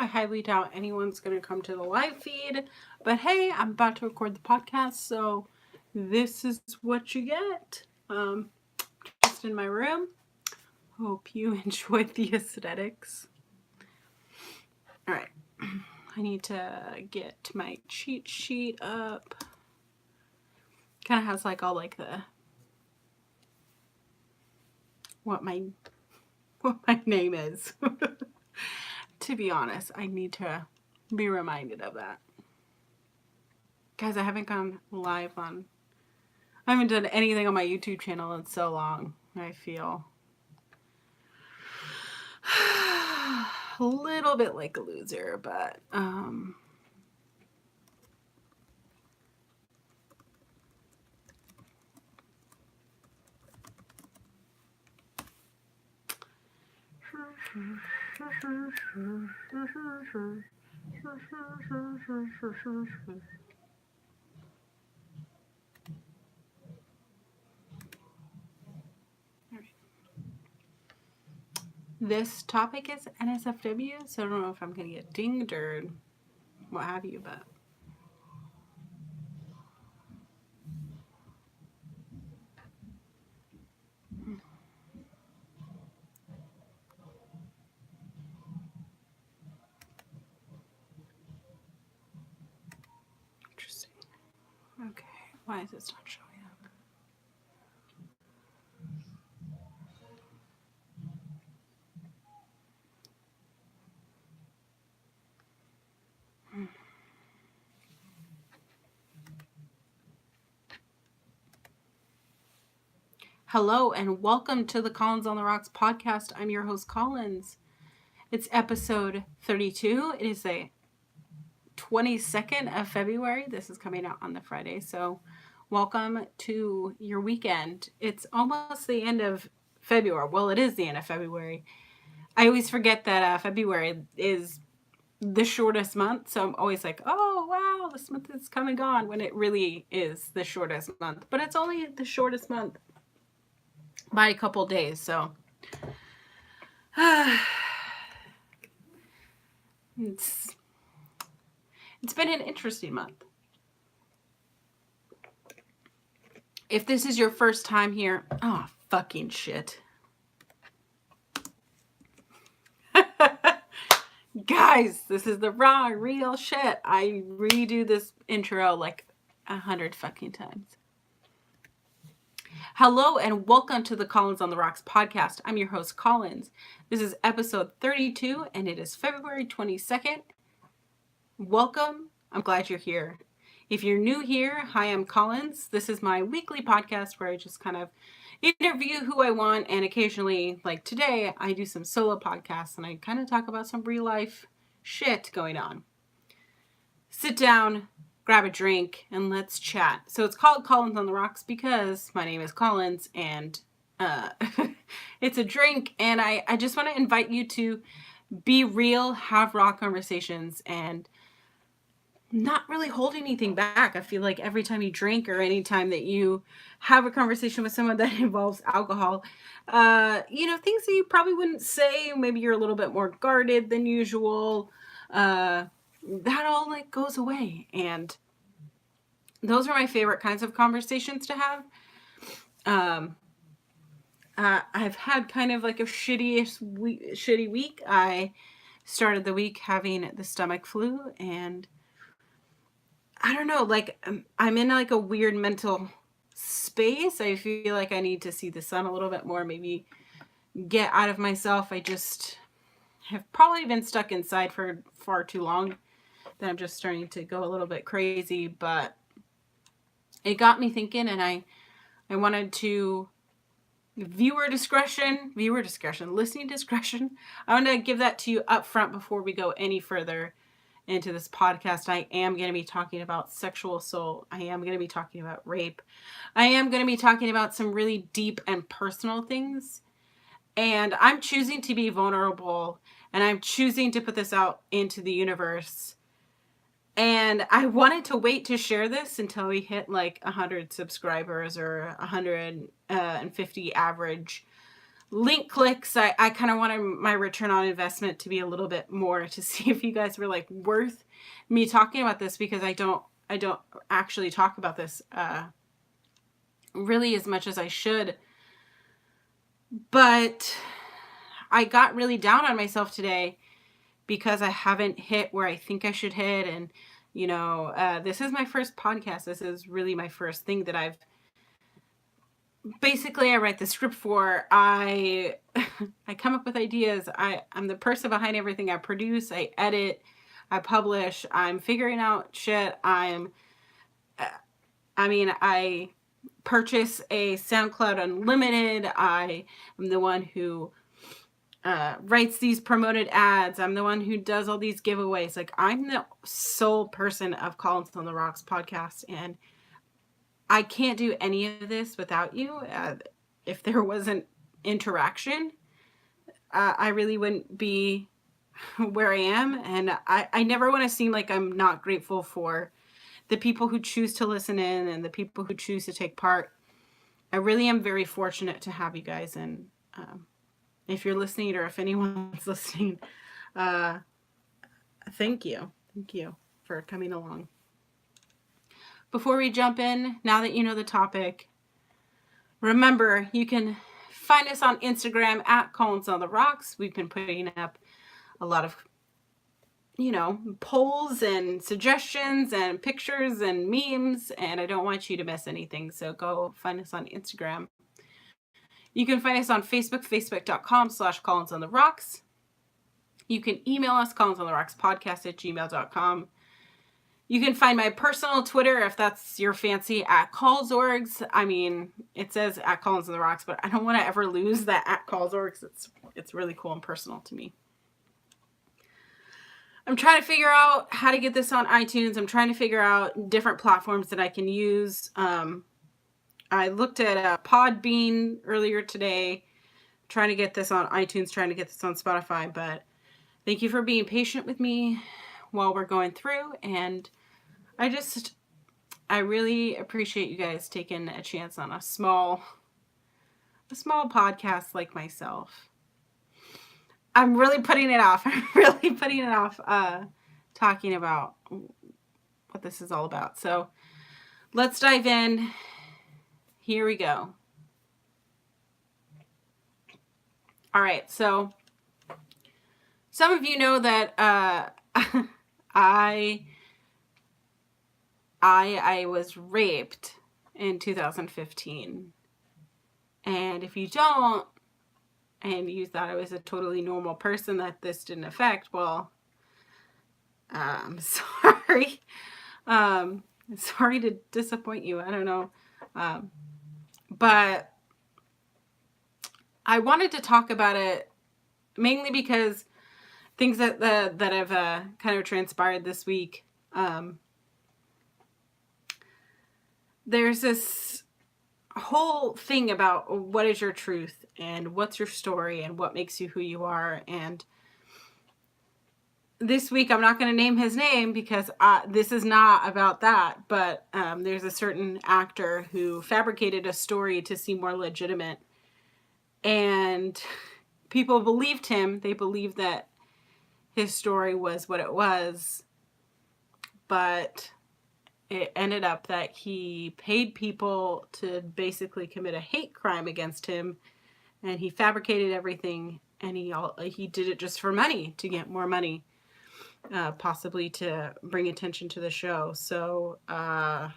I highly doubt anyone's going to come to the live feed. But hey, I'm about to record the podcast, so this is what you get. Just in my room. Hope you enjoyed the aesthetics. All right. I need to get my cheat sheet up. Kind of has like all like the what my name is. To be honest, I need to be reminded of that. Guys, I haven't gone live on... I haven't done anything on my YouTube channel in so long. I feel a little bit like a loser, but this topic is NSFW, so I don't know if I'm going to get dinged or what have you, but... Interesting. Okay, why is this not showing up? Hello and welcome to the Collins on the Rocks podcast. I'm your host, Collins. It's episode 32. It is the 22nd of February. This is coming out on the Friday, so welcome to your weekend. It's almost the end of February. Well, it is the end of February. I always forget that February is the shortest month, so I'm always like, oh wow, this month is come and gone, when it really is the shortest month. But it's only the shortest month by a couple days, so it's been an interesting month. If this is your first time here, oh fucking shit. Guys, this is the raw, real shit. I redo this intro like 100 fucking times. Hello and welcome to the Collins on the Rocks podcast. I'm your host, Collins. This is episode 32 and it is February 22nd. Welcome. I'm glad you're here. If you're new here, hi, I'm Collins. This is my weekly podcast where I just kind of interview who I want, and occasionally, like today, I do some solo podcasts and I kind of talk about some real life shit going on. Sit down, grab a drink, and let's chat. So it's called Collins on the Rocks because my name is Collins, and it's a drink, and I just want to invite you to be real, have raw conversations, and not really hold anything back. I feel like every time you drink or any time that you have a conversation with someone that involves alcohol, things that you probably wouldn't say, maybe you're a little bit more guarded than usual, that all like goes away. And those are my favorite kinds of conversations to have. I've had kind of like a shitty week. I started the week having the stomach flu, and I don't know, like I'm in like a weird mental space. I feel like I need to see the sun a little bit more, maybe get out of myself. I just have probably been stuck inside for far too long that I'm just starting to go a little bit crazy, but it got me thinking, and I wanted to listening discretion. I want to give that to you up front before we go any further into this podcast. I am going to be talking about sexual assault. I am going to be talking about rape. I am going to be talking about some really deep and personal things. And I'm choosing to be vulnerable, and I'm choosing to put this out into the universe. And I wanted to wait to share this until we hit like 100 subscribers or 150 average link clicks. I kind of wanted my return on investment to be a little bit more, to see if you guys were like worth me talking about this, because I don't actually talk about this really as much as I should. But I got really down on myself today because I haven't hit where I think I should hit. And, you know, this is my first podcast. This is really my first thing that I write the script for. I come up with ideas. I'm the person behind everything. I produce, I edit, I publish, I'm figuring out shit. I purchase a SoundCloud Unlimited. I am the one who writes these promoted ads. I'm the one who does all these giveaways. Like, I'm the sole person of Collins on the Rocks podcast, and I can't do any of this without you. If there wasn't interaction, I really wouldn't be where I am. And I never want to seem like I'm not grateful for the people who choose to listen in and the people who choose to take part. I really am very fortunate to have you guys. And if you're listening, or if anyone's listening, thank you. Thank you for coming along. Before we jump in, now that you know the topic, remember, you can find us on Instagram at Collins on the Rocks. We've been putting up a lot of, you know, polls and suggestions and pictures and memes, and I don't want you to miss anything. So go find us on Instagram. You can find us on Facebook, facebook.com/Collins on the Rocks. You can email us, collinsontherockspodcast@gmail.com. You can find my personal Twitter, if that's your fancy, at Callsorgs. I mean, it says at Collins on the Rocks, but I don't want to ever lose that at Callsorgs. It's really cool and personal to me. I'm trying to figure out how to get this on iTunes. I'm trying to figure out different platforms that I can use. I looked at Podbean earlier today, trying to get this on iTunes, trying to get this on Spotify. But thank you for being patient with me while we're going through. And I really appreciate you guys taking a chance on a small podcast like myself. I'm really putting it off. Talking about what this is all about. So let's dive in. Here we go. All right. So some of you know that I was raped in 2015. And if you don't, and you thought I was a totally normal person that this didn't affect, well, I'm sorry. Sorry to disappoint you. I don't know. But I wanted to talk about it mainly because things that have kind of transpired this week. There's this whole thing about what is your truth and what's your story and what makes you who you are. And this week, I'm not going to name his name because this is not about that. But there's a certain actor who fabricated a story to seem more legitimate. And people believed him. They believed that his story was what it was. But it ended up that he paid people to basically commit a hate crime against him. And he fabricated everything. And he did it just for money, to get more money. Possibly to bring attention to the show. So I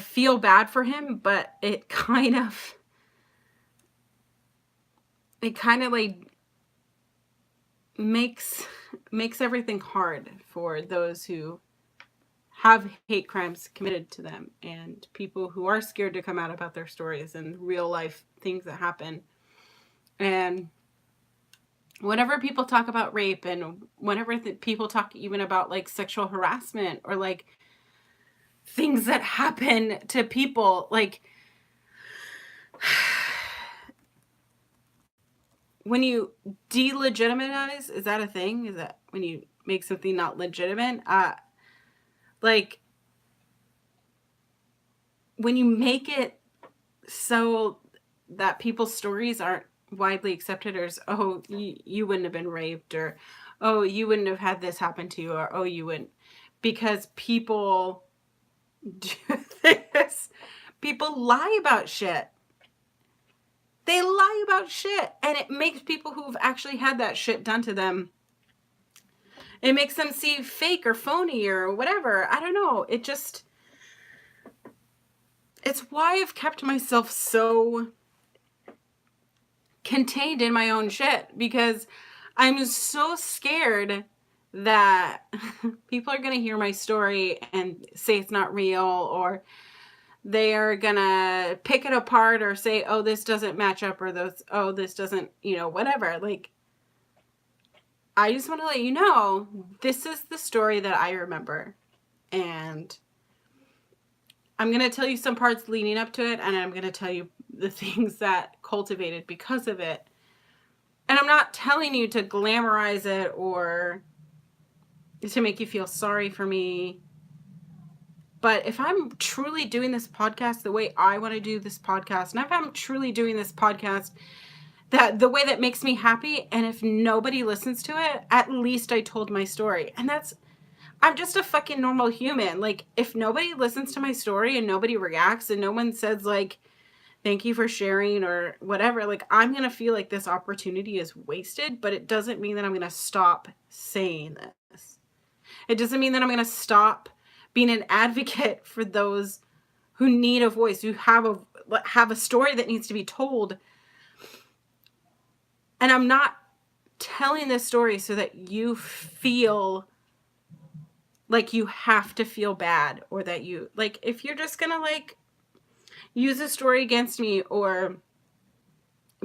feel bad for him, but it kind of like makes everything hard for those who have hate crimes committed to them and people who are scared to come out about their stories and real life things that happen. And whenever people talk about rape, and whenever people talk even about like sexual harassment or like things that happen to people, like when you delegitimize, is that a thing? Is that when you make something not legitimate? Like when you make it so that people's stories aren't widely accepted, or oh, you wouldn't have been raped, or oh, you wouldn't have had this happen to you, or oh, you wouldn't, because people do this. People lie about shit. They lie about shit, and it makes people who've actually had that shit done to them, it makes them seem fake or phony or whatever. I don't know. It's why I've kept myself so contained in my own shit, because I'm so scared that people are going to hear my story and say it's not real, or they are going to pick it apart or say, oh, this doesn't match up, or oh, this doesn't, whatever. Like, I just want to let you know, this is the story that I remember. And I'm going to tell you some parts leading up to it, and I'm going to tell you the things that cultivated because of it. And I'm not telling you to glamorize it or to make you feel sorry for me. But if I'm truly doing this podcast the way I want to do this podcast, and if I'm truly doing this podcast the way that makes me happy, and if nobody listens to it, at least I told my story. And I'm just a fucking normal human. Like, if nobody listens to my story and nobody reacts and no one says, like, thank you for sharing or whatever, like, I'm going to feel like this opportunity is wasted, but it doesn't mean that I'm going to stop saying this. It doesn't mean that I'm going to stop being an advocate for those who need a voice, who have a story that needs to be told. And I'm not telling this story so that you feel like you have to feel bad, or that you, like, if you're just gonna, like, use a story against me or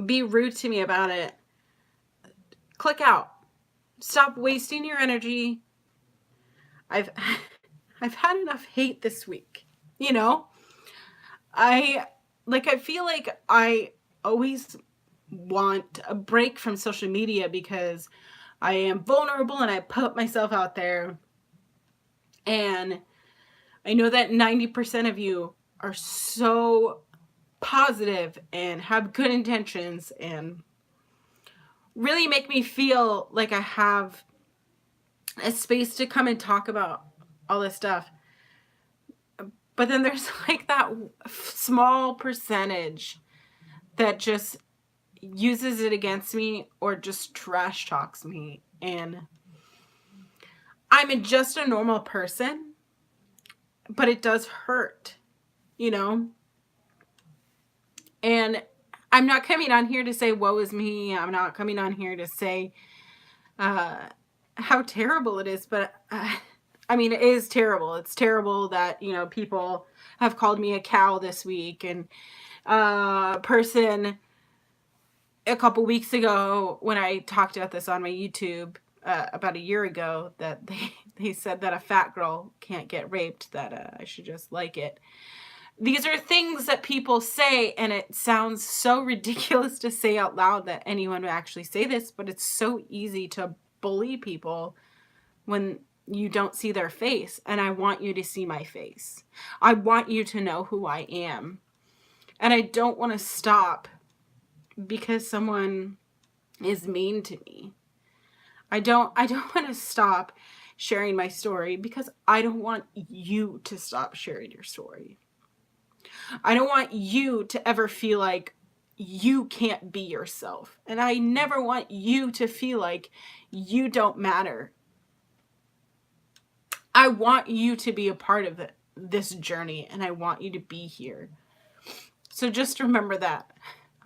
be rude to me about it, click out. Stop wasting your energy. I've had enough hate this week, I feel like I always want a break from social media because I am vulnerable and I put myself out there. And I know that 90% of you are so positive and have good intentions and really make me feel like I have a space to come and talk about all this stuff. But then there's like that small percentage that just uses it against me or just trash talks me. And I'm just a normal person, but it does hurt, And I'm not coming on here to say, woe is me. I'm not coming on here to say how terrible it is. But, it is terrible. It's terrible that, people have called me a cow this week. And a person a couple weeks ago, when I talked about this on my YouTube about a year ago, that they said that a fat girl can't get raped, that I should just like it. These are things that people say, and it sounds so ridiculous to say out loud that anyone would actually say this, but it's so easy to bully people when you don't see their face. And I want you to see my face. I want you to know who I am. And I don't want to stop because someone is mean to me. I don't want to stop sharing my story because I don't want you to stop sharing your story. I don't want you to ever feel like you can't be yourself. And I never want you to feel like you don't matter. I want you to be a part of this journey, and I want you to be here. So just remember that.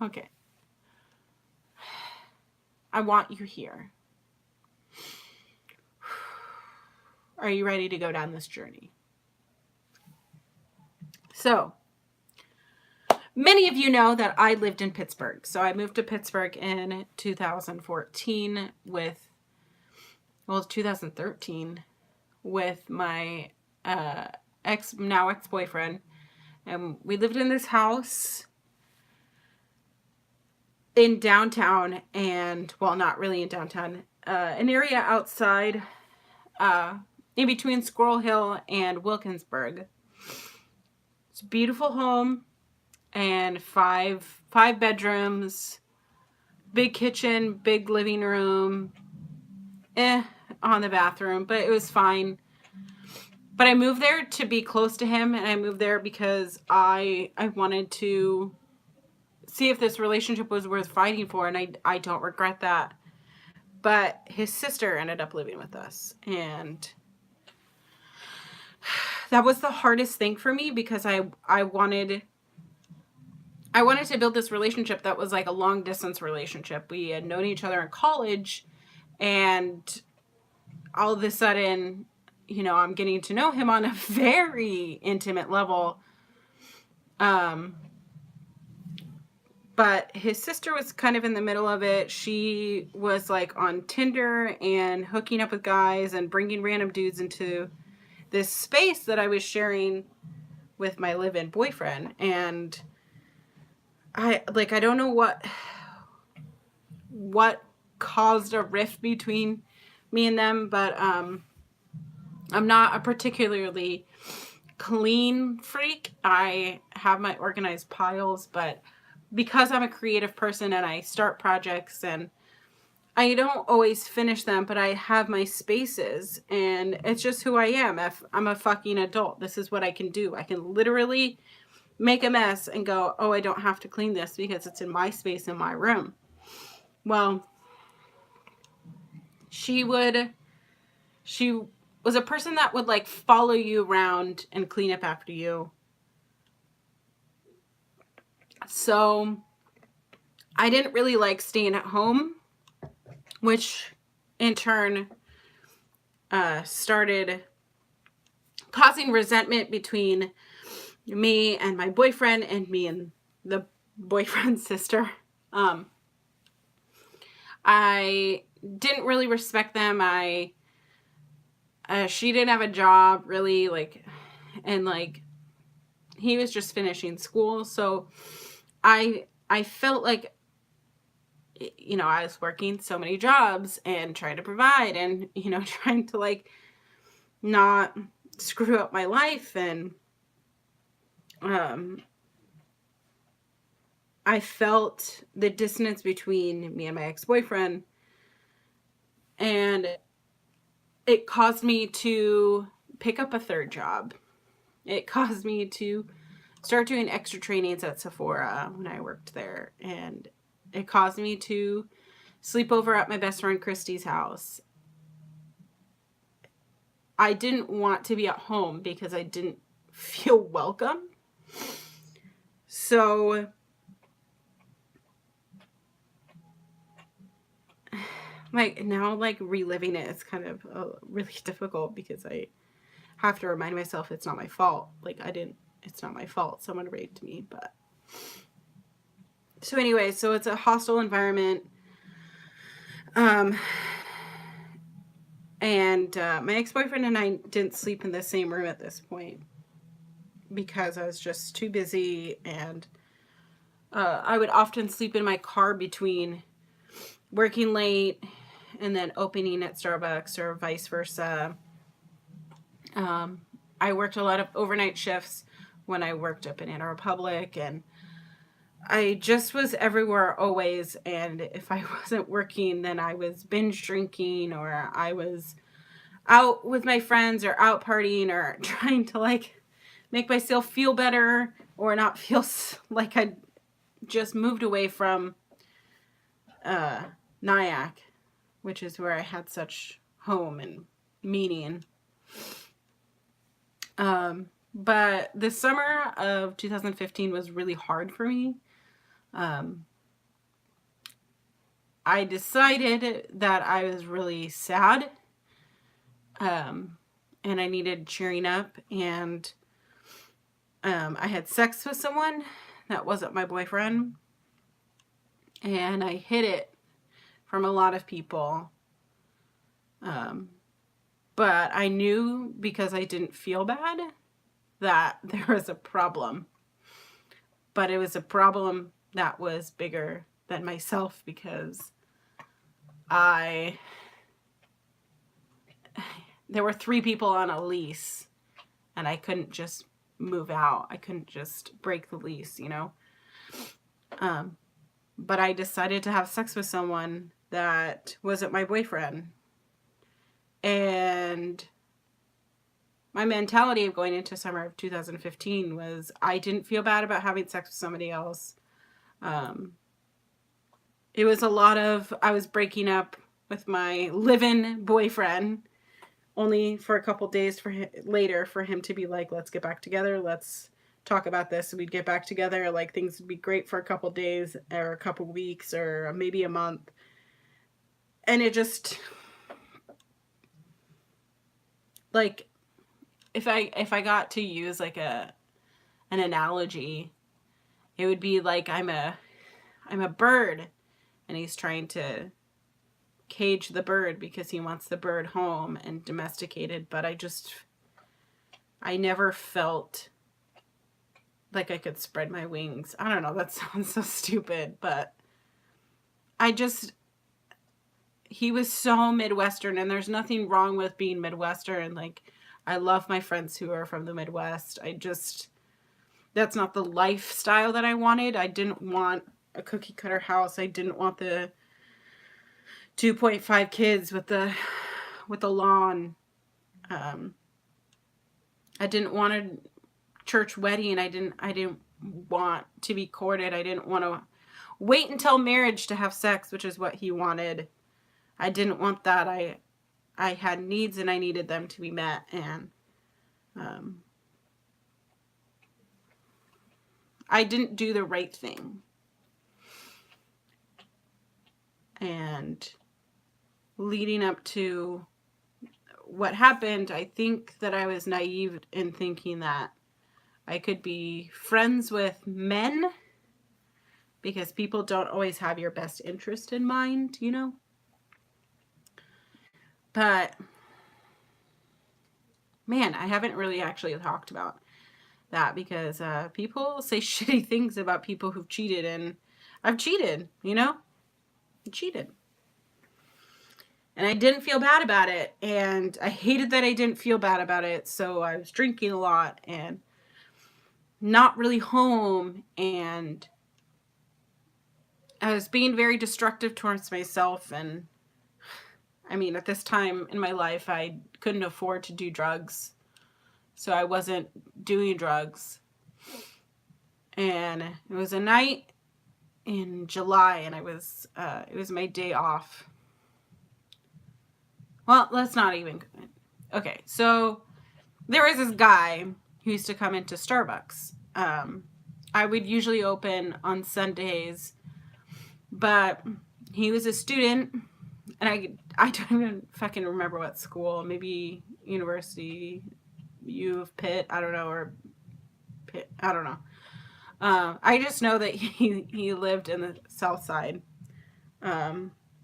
Okay. I want you here. Are you ready to go down this journey? So, many of you know that I lived in Pittsburgh. So I moved to Pittsburgh in 2013 2013 with my ex-boyfriend. And we lived in this house in downtown, and, well, not really in downtown, an area outside, in between Squirrel Hill and Wilkinsburg. It's a beautiful home. and five bedrooms, big kitchen, big living room, on the bathroom, but it was fine. But I moved there to be close to him, and I moved there because I wanted to see if this relationship was worth fighting for, and I don't regret that. But his sister ended up living with us, and that was the hardest thing for me because I wanted to build this relationship that was like a long distance relationship. We had known each other in college, and all of a sudden, you know, I'm getting to know him on a very intimate level. But his sister was kind of in the middle of it. She was like on Tinder and hooking up with guys and bringing random dudes into this space that I was sharing with my live-in boyfriend. And I don't know what caused a rift between me and them, but I'm not a particularly clean freak. I have my organized piles, but because I'm a creative person and I start projects and I don't always finish them, but I have my spaces, and it's just who I am. If I'm a fucking adult, this is what I can do. I can literally make a mess and go, oh, I don't have to clean this because it's in my space in my room. Well, she was a person that would like follow you around and clean up after you. So I didn't really like staying at home, which in turn started causing resentment between me and my boyfriend and me and the boyfriend's sister. I didn't really respect them. She didn't have a job really, like, and like he was just finishing school, so I felt like, you know, I was working so many jobs and trying to provide and, you know, trying to like not screw up my life. And I felt the dissonance between me and my ex-boyfriend, and it caused me to pick up a third job. It caused me to start doing extra trainings at Sephora when I worked there, and it caused me to sleep over at my best friend Christy's house. I didn't want to be at home because I didn't feel welcome. So like now, like reliving it, it's kind of really difficult because I have to remind myself it's not my fault. Like it's not my fault. Someone raped me, but so anyway, so it's a hostile environment. And my ex-boyfriend and I didn't sleep in the same room at this point because I was just too busy, and I would often sleep in my car between working late and then opening at Starbucks or vice versa. I worked a lot of overnight shifts when I worked up in Anna Republic, and I just was everywhere always. And if I wasn't working, then I was binge drinking, or I was out with my friends or out partying or trying to like make myself feel better or not feel like I just moved away from Nyack, which is where I had such home and meaning. But the summer of 2015 was really hard for me. I decided that I was really sad, and I needed cheering up, and I had sex with someone that wasn't my boyfriend, and I hid it from a lot of people. But I knew, because I didn't feel bad, that there was a problem. But it was a problem that was bigger than myself, because there were 3 people on a lease, and I couldn't just move out. I couldn't just break the lease, you know? Um, but I decided to have sex with someone that wasn't my boyfriend. And my mentality of going into summer of 2015 was I didn't feel bad about having sex with somebody else. It was a lot of, I was breaking up with my live-in boyfriend only for a couple days later for him to be like, let's get back together. Let's talk about this. We'd get back together. Like, things would be great for a couple days or a couple weeks or maybe a month. And it just, like, if I got to use like an analogy, it would be like I'm a bird and he's trying to cage the bird because he wants the bird home and domesticated, but I never felt like I could spread my wings. I don't know, that sounds so stupid, but he was so Midwestern, and there's nothing wrong with being Midwestern. Like, I love my friends who are from the Midwest. That's not the lifestyle that I wanted. I didn't want a cookie cutter house. I didn't want the 2.5 kids with the lawn. I didn't want a church wedding. I didn't want to be courted. I didn't want to wait until marriage to have sex, which is what he wanted. I didn't want that. I had needs and I needed them to be met. And I didn't do the right thing. And leading up to what happened, I think that I was naive in thinking that I could be friends with men because people don't always have your best interest in mind, you know? But, man, I haven't really actually talked about that because people say shitty things about people who've cheated, and I've cheated, you know? I cheated. And I didn't feel bad about it, and I hated that I didn't feel bad about it, so I was drinking a lot and not really home, and I was being very destructive towards myself. And I mean, at this time in my life, I couldn't afford to do drugs, so I wasn't doing drugs. And it was a night in July, and it was my day off. Well, let's not even. Okay, so there was this guy who used to come into Starbucks. I would usually open on Sundays, but he was a student, and I don't even fucking remember what school. Maybe University U of Pitt. I don't know, or Pitt. I don't know. I just know that he lived in the South Side.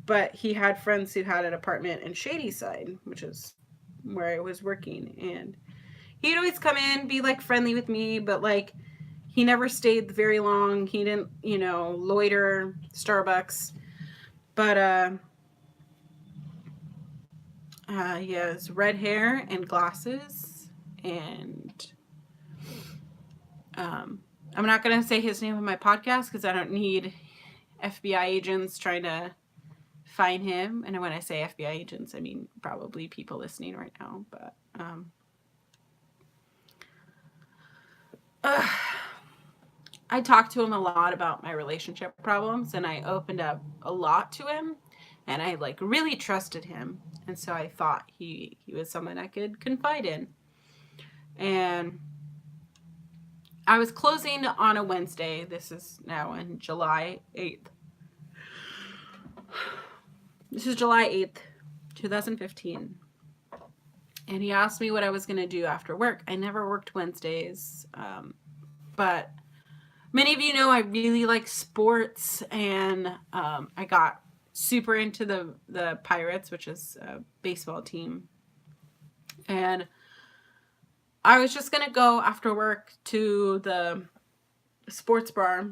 But he had friends who had an apartment in Shadyside, which is where I was working. And he'd always come in, be like friendly with me, but like he never stayed very long. He didn't, loiter Starbucks. But he has red hair and glasses. And I'm not going to say his name on my podcast because I don't need FBI agents trying to find him. And when I say FBI agents, I mean probably people listening right now. But I talked to him a lot about my relationship problems, and I opened up a lot to him, and I like really trusted him. And so I thought he was someone I could confide in. And I was closing on a Wednesday. This is now on July 8th. This is July 8th, 2015. And he asked me what I was going to do after work. I never worked Wednesdays. But many of you know I really like sports. And I got super into the Pirates, which is a baseball team. And I was just going to go after work to the sports bar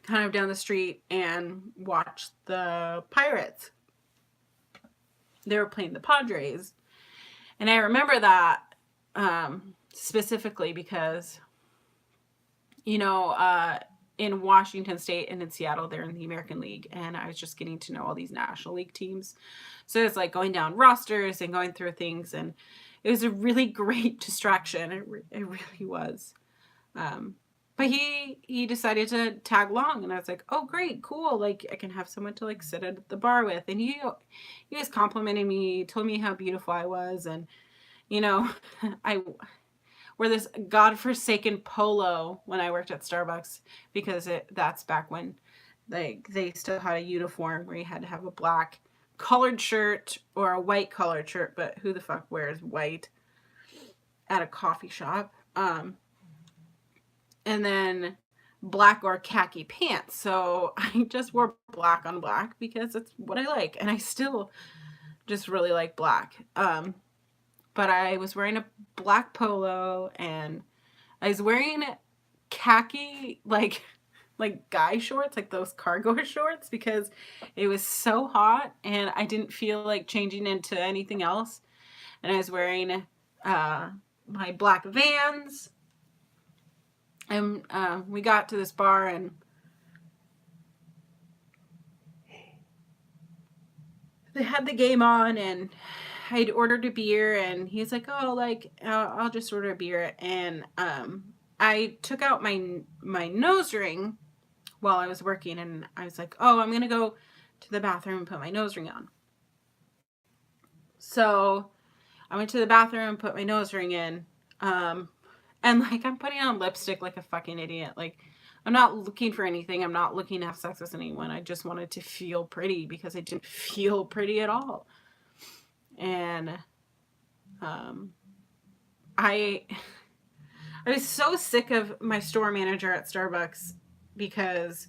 kind of down the street and watch the Pirates. They were playing the Padres. And I remember that specifically because, in Washington State and in Seattle, they're in the American League, and I was just getting to know all these National League teams. So it's like going down rosters and going through things, and it was a really great distraction. It really was. But he decided to tag along, and I was like, oh, great, cool. Like, I can have someone to like sit at the bar with. And he was complimenting me, told me how beautiful I was. And, you know, I wore this godforsaken polo when I worked at Starbucks, because that's back when they still had a uniform where you had to have a black collared shirt or a white collared shirt, but who the fuck wears white at a coffee shop? And then black or khaki pants. So I just wore black on black because it's what I like. And I still just really like black. But I was wearing a black polo, and I was wearing khaki, like guy shorts, like those cargo shorts, because it was so hot and I didn't feel like changing into anything else. And I was wearing my black Vans. And we got to this bar, and they had the game on, and I'd ordered a beer, and he's like, oh, like, I'll just order a beer. And I took out my nose ring while I was working, and I was like, oh, I'm going to go to the bathroom and put my nose ring on. So I went to the bathroom and put my nose ring in. And like, I'm putting on lipstick like a fucking idiot. Like, I'm not looking for anything. I'm not looking to have sex with anyone. I just wanted to feel pretty, because I didn't feel pretty at all. And I was so sick of my store manager at Starbucks, because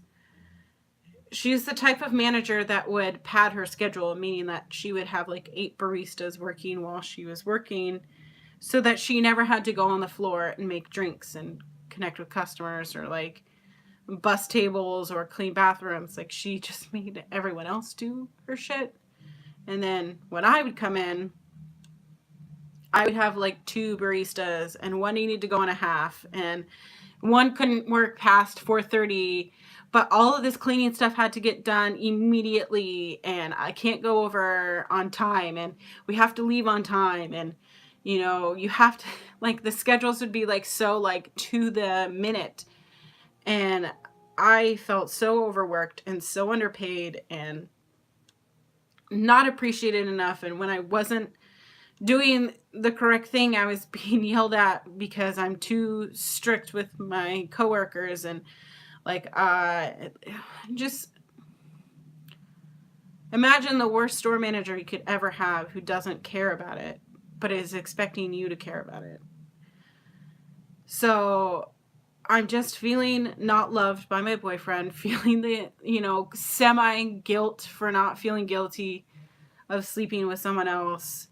she's the type of manager that would pad her schedule, meaning that she would have like 8 baristas working while she was working, so that she never had to go on the floor and make drinks and connect with customers, or like bus tables or clean bathrooms. Like, she just made everyone else do her shit. And then when I would come in, I would have like 2 baristas, and one needed to go on a half, and one couldn't work past 4:30. But all of this cleaning stuff had to get done immediately, and I can't go over on time, and we have to leave on time. And you know, you have to, like, the schedules would be like so like to the minute. And I felt so overworked and so underpaid and not appreciated enough. And when I wasn't doing the correct thing, I was being yelled at because I'm too strict with my coworkers. And like, just imagine the worst store manager you could ever have, who doesn't care about it, but is expecting you to care about it. So I'm just feeling not loved by my boyfriend, feeling the, semi-guilt for not feeling guilty of sleeping with someone else.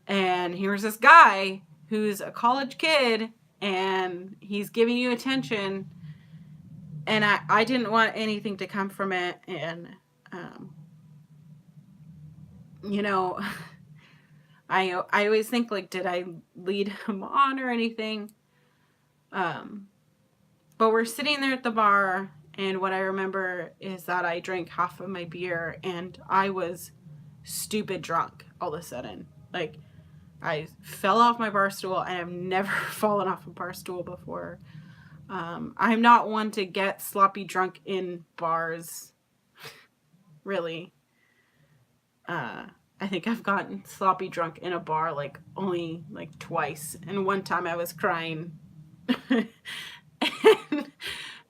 And here's this guy who's a college kid, and he's giving you attention, and I didn't want anything to come from it. And, I always think, like, did I lead him on or anything? But we're sitting there at the bar, and what I remember is that I drank half of my beer, and I was stupid drunk all of a sudden. Like, I fell off my bar stool. I have never fallen off a bar stool before. I'm not one to get sloppy drunk in bars, really. I think I've gotten sloppy drunk in a bar like only like twice. And one time I was crying and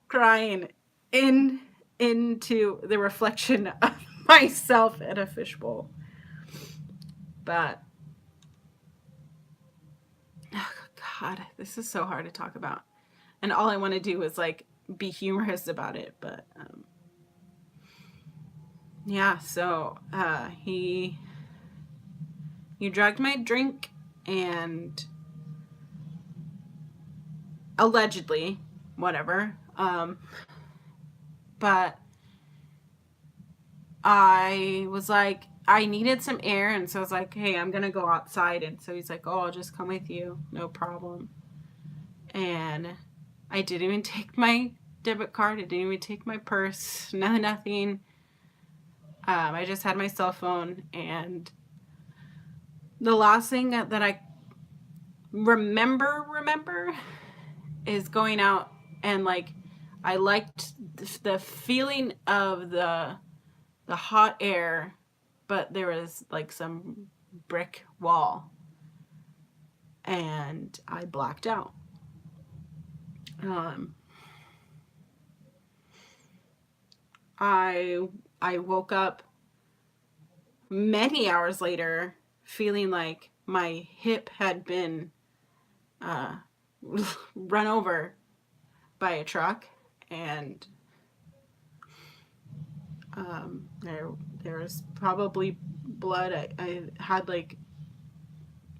crying into the reflection of myself in a fishbowl. But oh God, this is so hard to talk about. And all I want to do is like be humorous about it. But yeah, so he drugged my drink, and allegedly, whatever. But I was like, I needed some air, and so I was like, hey, I'm gonna go outside. And so he's like, oh, I'll just come with you, no problem. And I didn't even take my debit card. I didn't even take my purse. Nothing. I just had my cell phone, and the last thing that I remember is going out and like I liked the feeling of the hot air, but there was like some brick wall, and I blacked out. I woke up many hours later feeling like my hip had been run over by a truck, and there was probably blood. I had like,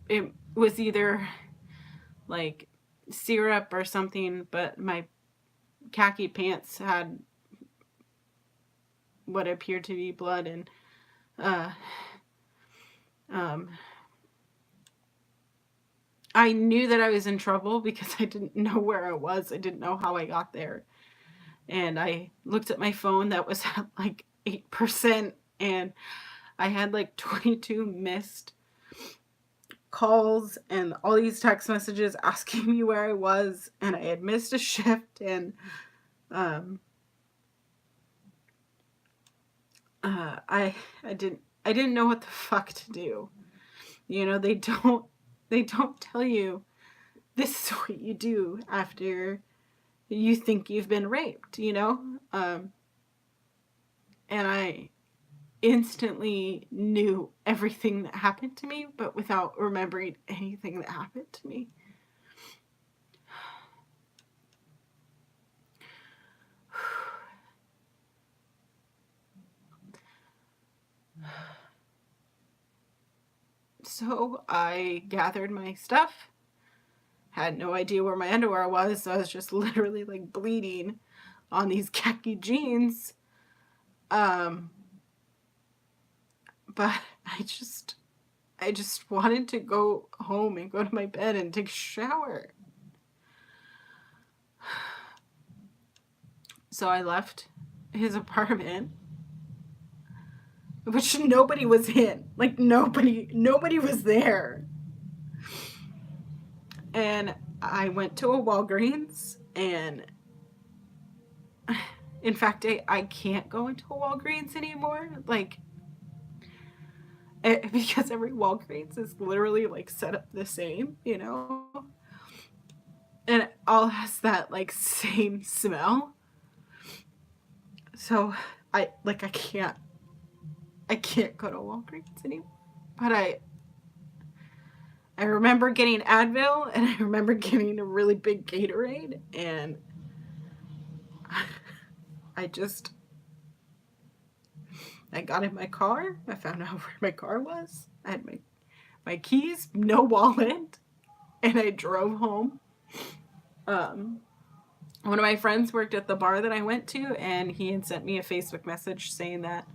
it was either like syrup or something, but my khaki pants had what appeared to be blood, and I knew that I was in trouble because I didn't know where I was. I didn't know how I got there. And I looked at my phone that was at like 8%, and I had like 22 missed calls and all these text messages asking me where I was, and I had missed a shift, and I didn't know what the fuck to do. You know, they don't tell you this is what you do after you think you've been raped, you know? And I instantly knew everything that happened to me, but without remembering anything that happened to me. So I gathered my stuff, had no idea where my underwear was, so I was just literally like bleeding on these khaki jeans. But I just wanted to go home and go to my bed and take a shower. So I left his apartment, which nobody was in. Like nobody was there. And I went to a Walgreens, and in fact, I can't go into a Walgreens anymore. Like, because every Walgreens is literally like set up the same, you know? And it all has that like same smell. So I can't go to Walgreens anymore. But I remember getting Advil, and I remember getting a really big Gatorade, and I got in my car. I found out where my car was. I had my keys, no wallet, and I drove home. One of my friends worked at the bar that I went to, and he had sent me a Facebook message saying that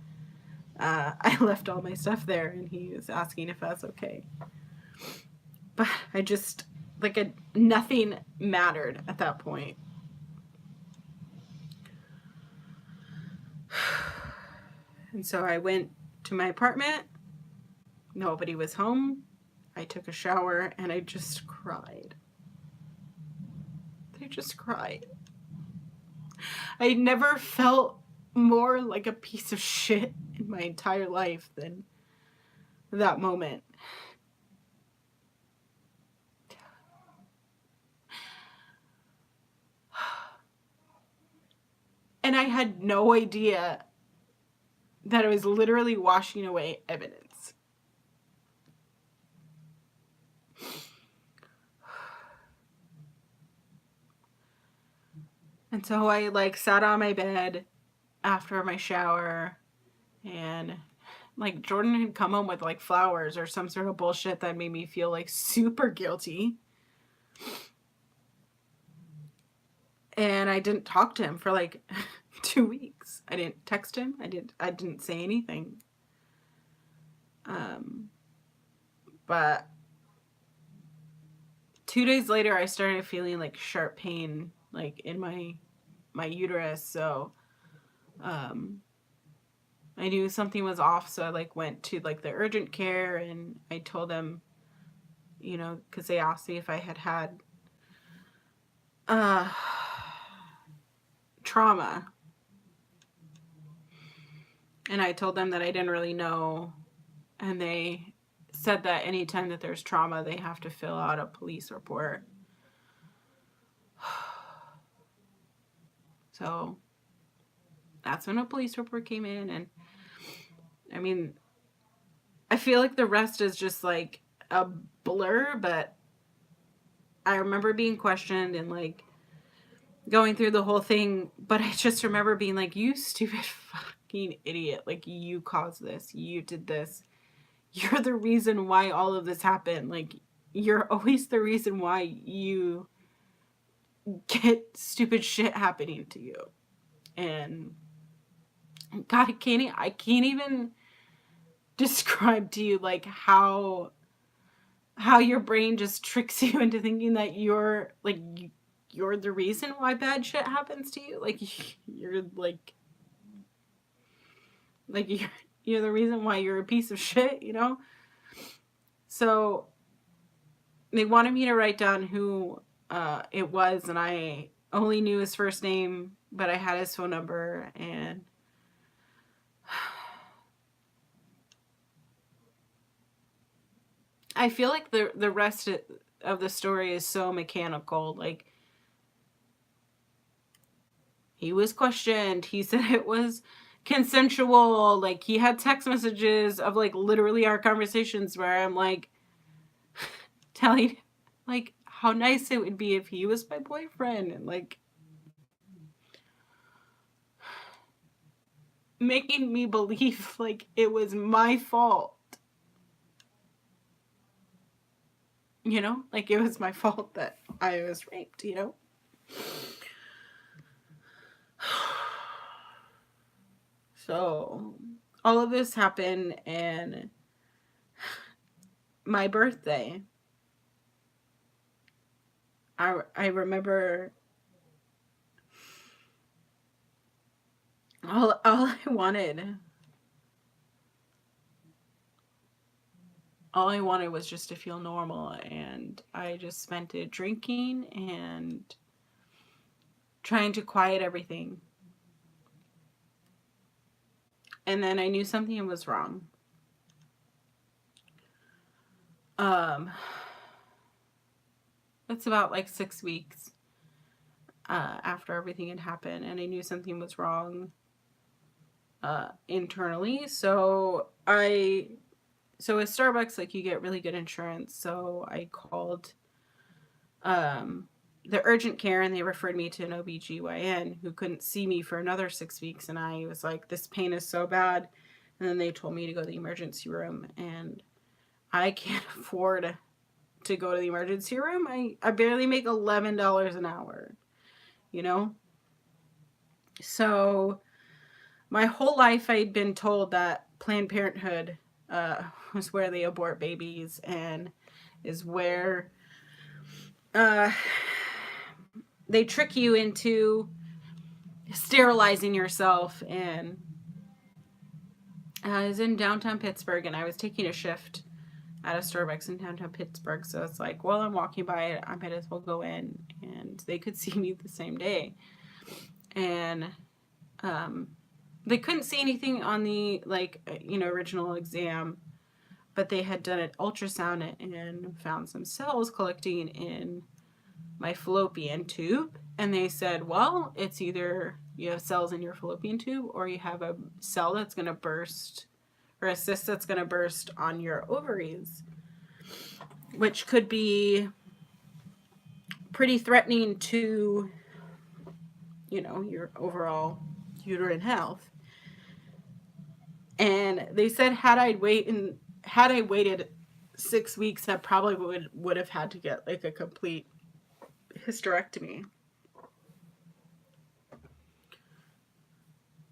I left all my stuff there, and he was asking if that's okay. But I just, nothing mattered at that point. And so I went to my apartment. Nobody was home. I took a shower, and I just cried. I just cried. I never felt more like a piece of shit in my entire life than that moment. And I had no idea that I was literally washing away evidence. And so I sat on my bed after my shower, and Jordan had come home with flowers or some sort of bullshit that made me feel super guilty. And I didn't talk to him for 2 weeks. I didn't text him. I didn't say anything. But 2 days later, I started feeling sharp pain in my my uterus. So I knew something was off, so I like went to like the urgent care, and I told them, you know, because they asked me if I had uh trauma, and I told them that I didn't really know, and they said that anytime that there's trauma, they have to fill out a police report. So that's when a police report came in, and I mean, I feel like the rest is just like a blur, but I remember being questioned and like going through the whole thing, but I just remember being like, you stupid fucking idiot. Like, you caused this. You did this. You're the reason why all of this happened. Like, you're always the reason why you get stupid shit happening to you. And God, I can't even describe to you like how your brain just tricks you into thinking that you're like you're the reason why bad shit happens to you. Like, you're you're the reason why you're a piece of shit, you know? So they wanted me to write down who it was, and I only knew his first name, but I had his phone number, and I feel like the rest of the story is so mechanical. Like, he was questioned. He said it was consensual. Like, he had text messages of like literally our conversations where I'm like telling like how nice it would be if he was my boyfriend, and like making me believe like it was my fault. You know, like it was my fault that I was raped, you know? So all of this happened, and my birthday, I remember all I wanted was just to feel normal, and I just spent it drinking and trying to quiet everything. And then I knew something was wrong. It's about like 6 weeks after everything had happened, and I knew something was wrong internally. So with Starbucks, like, you get really good insurance. So I called the urgent care, and they referred me to an OBGYN who couldn't see me for another 6 weeks. And I was like, this pain is so bad. And then they told me to go to the emergency room, and I can't afford to go to the emergency room. I barely make $11 an hour, you know? So my whole life I'd been told that Planned Parenthood was where they abort babies, and is where they trick you into sterilizing yourself. And I was in downtown Pittsburgh, and I was taking a shift at a Starbucks in downtown Pittsburgh. So it's like, well, I'm walking by it, I might as well go in, and they could see me the same day. And they couldn't see anything on the original exam, but they had done an ultrasound and found some cells collecting in my fallopian tube. And they said, well, it's either you have cells in your fallopian tube, or you have a cell that's going to burst, or a cyst that's going to burst on your ovaries, which could be pretty threatening to, your overall uterine health. And they said had I waited 6 weeks, I probably would have had to get like a complete hysterectomy.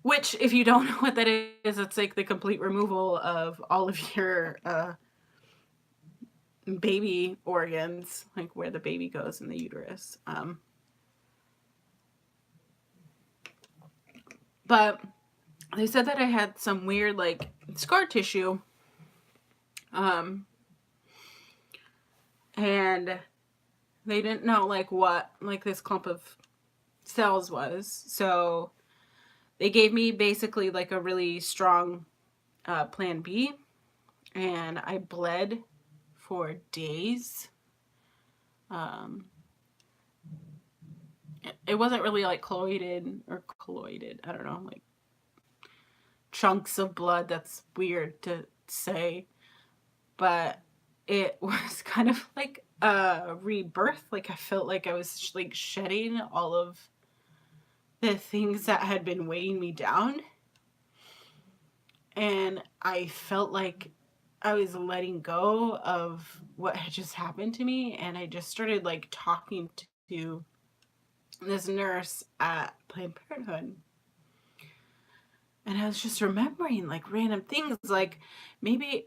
Which, if you don't know what that is, it's like the complete removal of all of your baby organs, like where the baby goes in the uterus. But they said that I had some weird, like, scar tissue. And they didn't know, like, what, like, this clump of cells was. So they gave me basically, like, a really strong plan B. And I bled for days. It wasn't really, like, colloided. I don't know, like, chunks of blood. That's weird to say. But it was kind of like a rebirth. Like, I felt like I was, like, shedding all of the things that had been weighing me down. And I felt like I was letting go of what had just happened to me. And I just started, like, talking to this nurse at Planned Parenthood. And I was just remembering, like, random things, like, maybe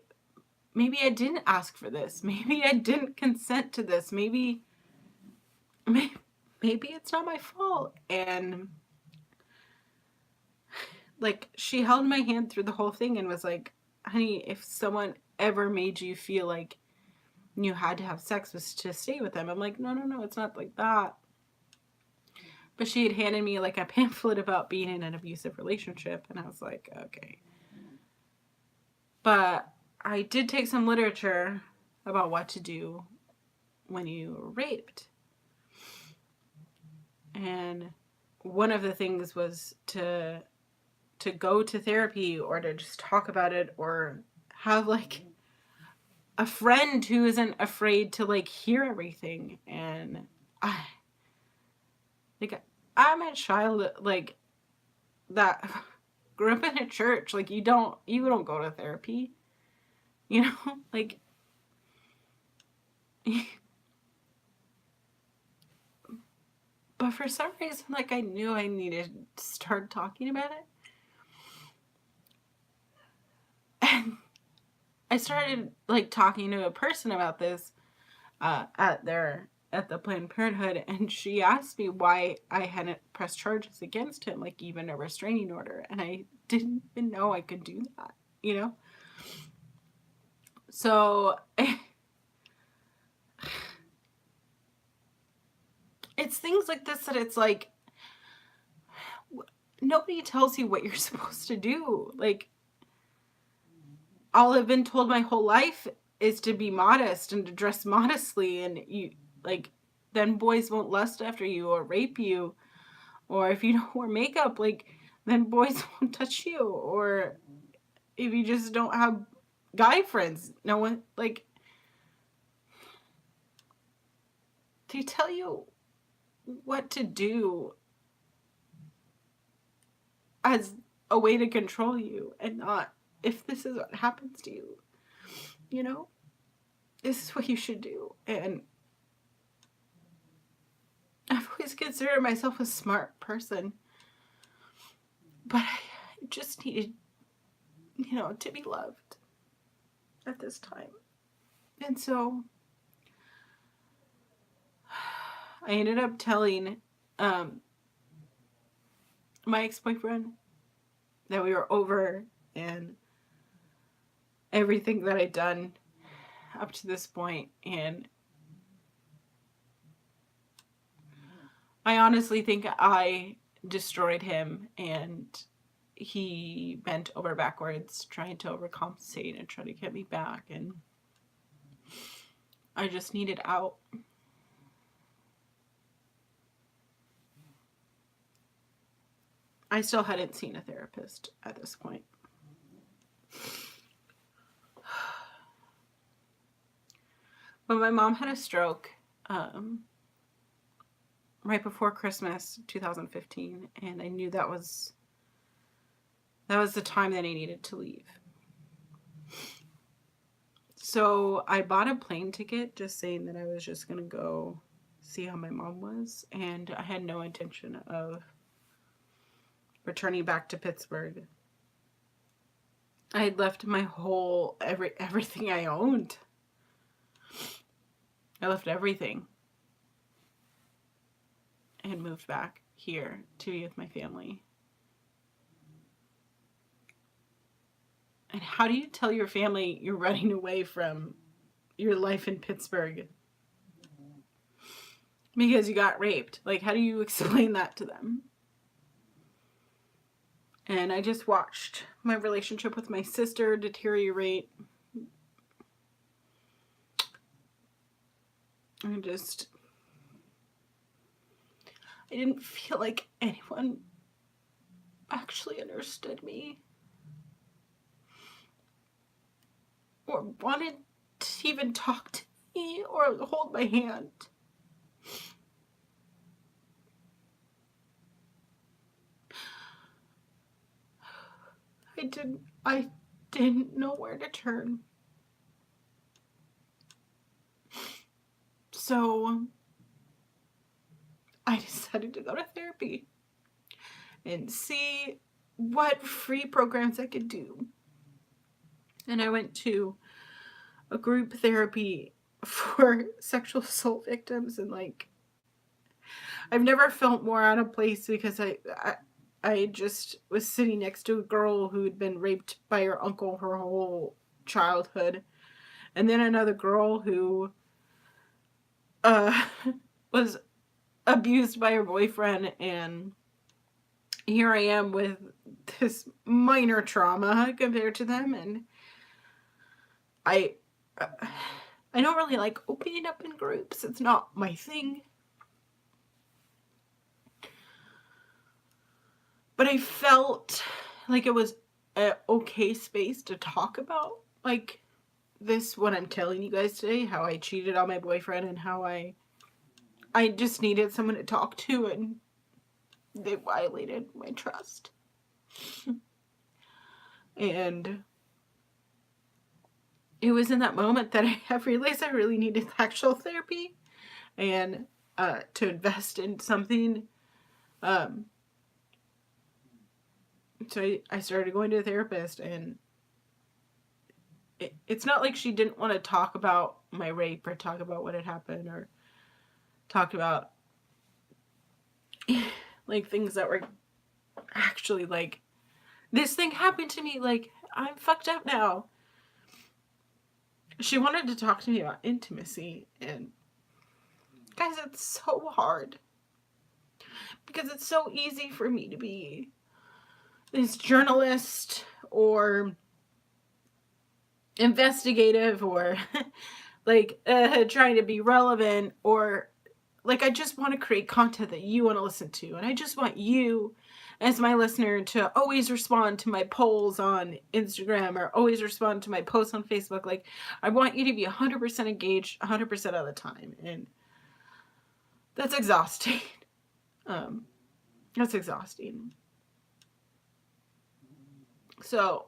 I didn't ask for this. Maybe I didn't consent to this. Maybe it's not my fault. And, like, she held my hand through the whole thing and was like, honey, if someone ever made you feel like you had to have sex was to stay with them. I'm like, no, it's not like that. But she had handed me, like, a pamphlet about being in an abusive relationship, and I was like, okay. But I did take some literature about what to do when you were raped. And one of the things was to go to therapy, or to just talk about it, or have, like, a friend who isn't afraid to, like, hear everything. And I'm a child, like, that grew up in a church. Like, you don't go to therapy, you know? Like, but for some reason, like, I knew I needed to start talking about it. And I started, like, talking to a person about this at the Planned Parenthood, and she asked me why I hadn't pressed charges against him, like, even a restraining order. And I didn't even know I could do that, you know? So it's things like this that it's like, nobody tells you what you're supposed to do. Like, all I've been told my whole life is to be modest and to dress modestly, and you, like, then boys won't lust after you or rape you. Or if you don't wear makeup, like, then boys won't touch you. Or if you just don't have guy friends, no one, like, they tell you what to do as a way to control you, and not, if this is what happens to you, you know, this is what you should do. And I've always considered myself a smart person, but I just needed, you know, to be loved at this time. And so I ended up telling my ex-boyfriend that we were over, and everything that I'd done up to this point. And I honestly think I destroyed him, and he bent over backwards trying to overcompensate and try to get me back. And I just needed out. I still hadn't seen a therapist at this point. But my mom had a stroke right before Christmas 2015, and I knew that was the time that I needed to leave. So I bought a plane ticket, just saying that I was just going to go see how my mom was, and I had no intention of returning back to Pittsburgh. I had left my whole, everything I owned. I left everything and moved back here to be with my family. how do you tell your family you're running away from your life in Pittsburgh because you got raped? Like, how do you explain that to them? And I just watched my relationship with my sister deteriorate. I didn't feel like anyone actually understood me or wanted to even talk to me or hold my hand. I didn't know where to turn. So I decided to go to therapy and see what free programs I could do. And I went to a group therapy for sexual assault victims, and like, I've never felt more out of place because I just was sitting next to a girl who had been raped by her uncle her whole childhood, and then another girl who was abused by her boyfriend, and here I am with this minor trauma compared to them. And I don't really like opening up in groups. It's not my thing. But I felt like it was an okay space to talk about, like, this, what I'm telling you guys today, how I cheated on my boyfriend and how I just needed someone to talk to, and they violated my trust. And it was in that moment that I realized I really needed actual therapy and to invest in something. So I started going to a therapist, and it's not like she didn't want to talk about my rape or talk about what had happened or talk about like things that were actually like, this thing happened to me, like, I'm fucked up now. She wanted to talk to me about intimacy, and guys, it's so hard because it's so easy for me to be this journalist or investigative or like trying to be relevant, or like, I just want to create content that you want to listen to, and I just want you as my listener to always respond to my polls on Instagram or always respond to my posts on Facebook. Like, I want you to be 100% engaged 100% of the time, and that's exhausting. That's exhausting. So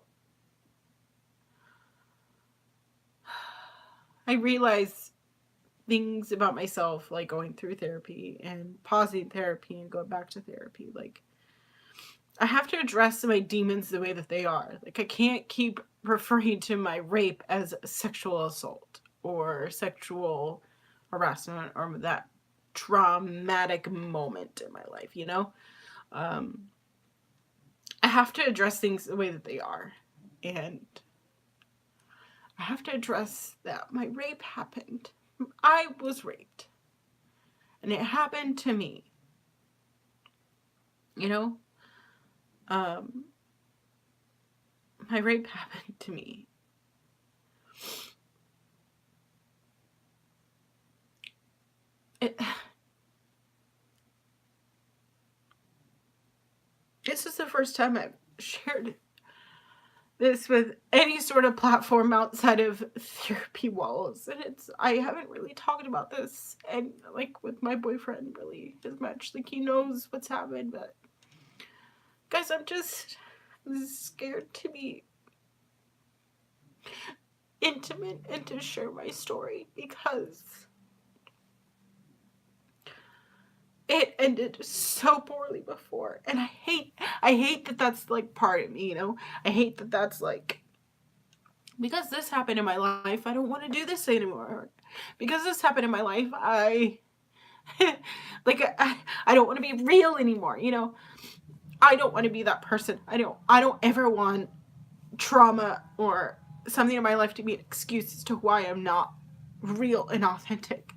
I realized things about myself, like going through therapy and pausing therapy and going back to therapy. Like, I have to address my demons the way that they are. Like, I can't keep referring to my rape as sexual assault or sexual harassment or that traumatic moment in my life, you know? I have to address things the way that they are. And I have to address that my rape happened. I was raped. And it happened to me. You know? My rape happened to me. This is the first time I've shared this with any sort of platform outside of therapy walls, and I haven't really talked about this, and like with my boyfriend really as much. Like, he knows what's happened, but guys, I'm just scared to be intimate and to share my story because it ended so poorly before, and I hate that that's like part of me, you know? I hate that that's like, because this happened in my life, I don't want to do this anymore. Because this happened in my life, I don't want to be real anymore, you know? I don't want to be that person. I don't ever want trauma or something in my life to be an excuse as to why I'm not real and authentic.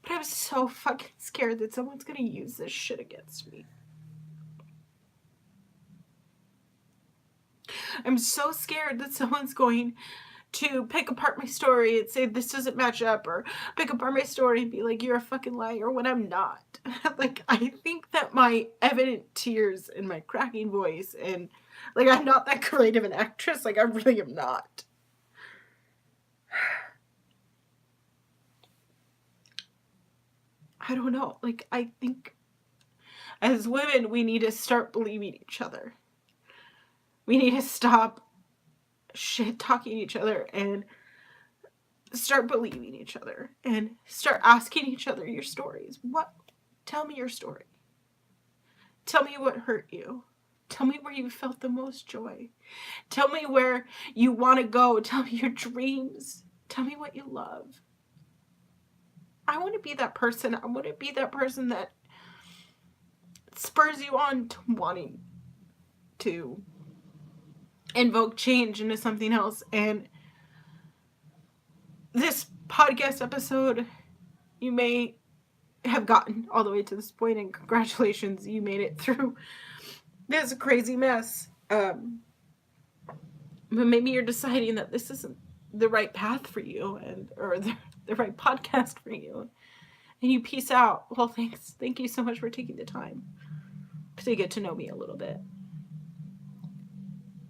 But I'm so fucking scared that someone's gonna use this shit against me. I'm so scared that someone's going to pick apart my story and say this doesn't match up, or pick apart my story and be like, you're a fucking liar, when I'm not. Like, I think that my evident tears and my cracking voice, and like, I'm not that great of an actress. Like, I really am not. I don't know. Like, I think as women, we need to start believing each other. We need to stop shit talking each other and start believing each other and start asking each other your stories. Tell me your story. Tell me what hurt you. Tell me where you felt the most joy. Tell me where you want to go. Tell me your dreams. Tell me what you love. I want to be that person. I want to be that person that spurs you on to wanting to invoke change into something else. And this podcast episode, you may have gotten all the way to this point, and congratulations, you made it through this crazy mess. But maybe you're deciding that this isn't the right path for you, or the right podcast for you, and you peace out. Well, thanks. Thank you so much for taking the time to get to know me a little bit.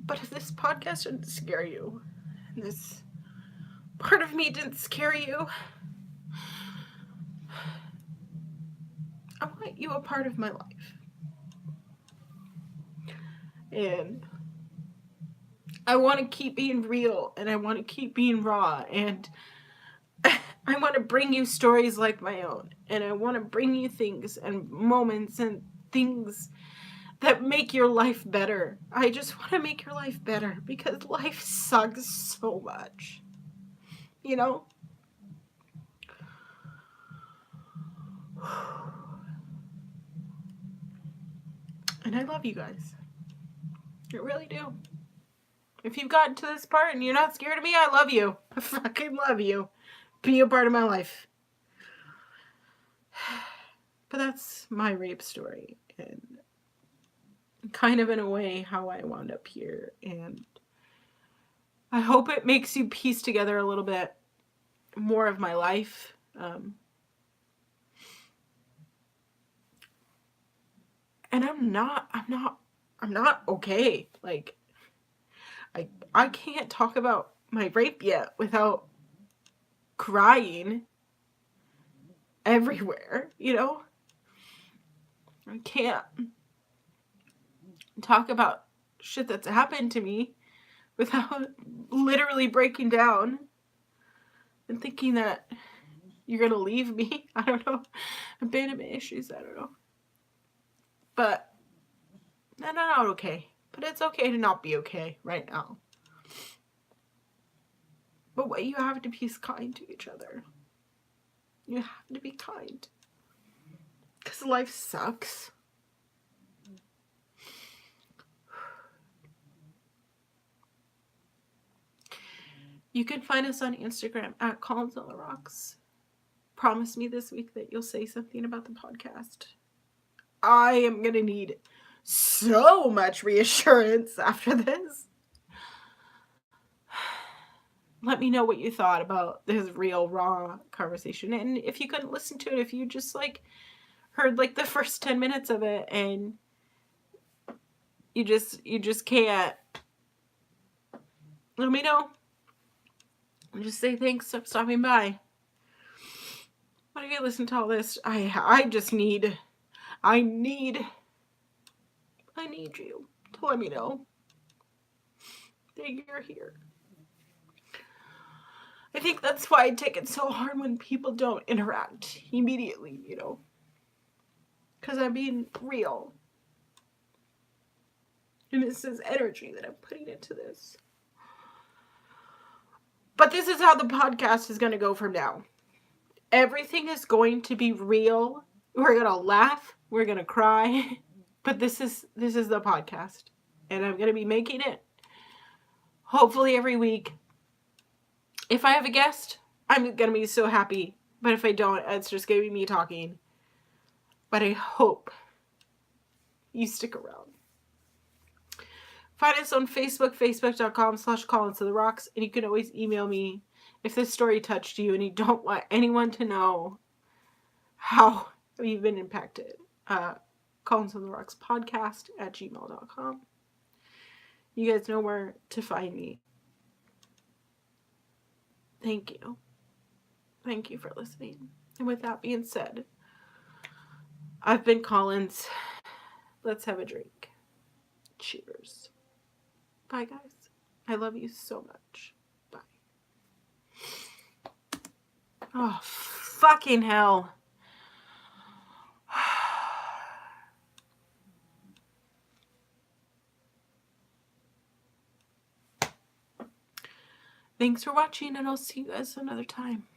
But if this podcast didn't scare you, and this part of me didn't scare you, I want you a part of my life. And I want to keep being real, and I want to keep being raw, and I want to bring you stories like my own, and I want to bring you things and moments and things that make your life better. I just want to make your life better, because life sucks so much, you know? And I love you guys. I really do. If you've gotten to this part and you're not scared of me, I love you. I fucking love you. Be a part of my life. But that's my rape story, and kind of in a way how I wound up here. And I hope it makes you piece together a little bit more of my life. And I'm not okay. Like, I can't talk about my rape yet without crying everywhere, you know? I can't talk about shit that's happened to me without literally breaking down and thinking that you're gonna leave me. I don't know. Abandonment issues, I don't know. But I'm not okay. But it's okay to not be okay right now. But what you have to be is kind to each other. You have to be kind. Because life sucks. You can find us on Instagram at Collins on the Rocks. Promise me this week that you'll say something about the podcast. I am going to need so much reassurance after this. Let me know what you thought about this real, raw conversation. And if you couldn't listen to it, if you just, like, heard, like, the first 10 minutes of it and you just can't, let me know. Just say thanks for stopping by. But if you listen to all this, I need you to let me know that you're here. I think that's why I take it so hard when people don't interact immediately, you know? Because I'm being real. And this is energy that I'm putting into this. But this is how the podcast is going to go from now. Everything is going to be real. We're going to laugh. We're going to cry. But this is the podcast. And I'm going to be making it hopefully every week. If I have a guest, I'm going to be so happy. But if I don't, it's just going to be me talking. But I hope you stick around. Find us on Facebook, facebook.com/CollinsToTheRocks. And you can always email me if this story touched you and you don't want anyone to know how you've been impacted. CollinsToTheRocksPodcast@gmail.com. You guys know where to find me. Thank you. Thank you for listening. And with that being said, I've been Collins. Let's have a drink. Cheers. Bye, guys. I love you so much. Bye. Oh, fucking hell. Thanks for watching, and I'll see you guys another time.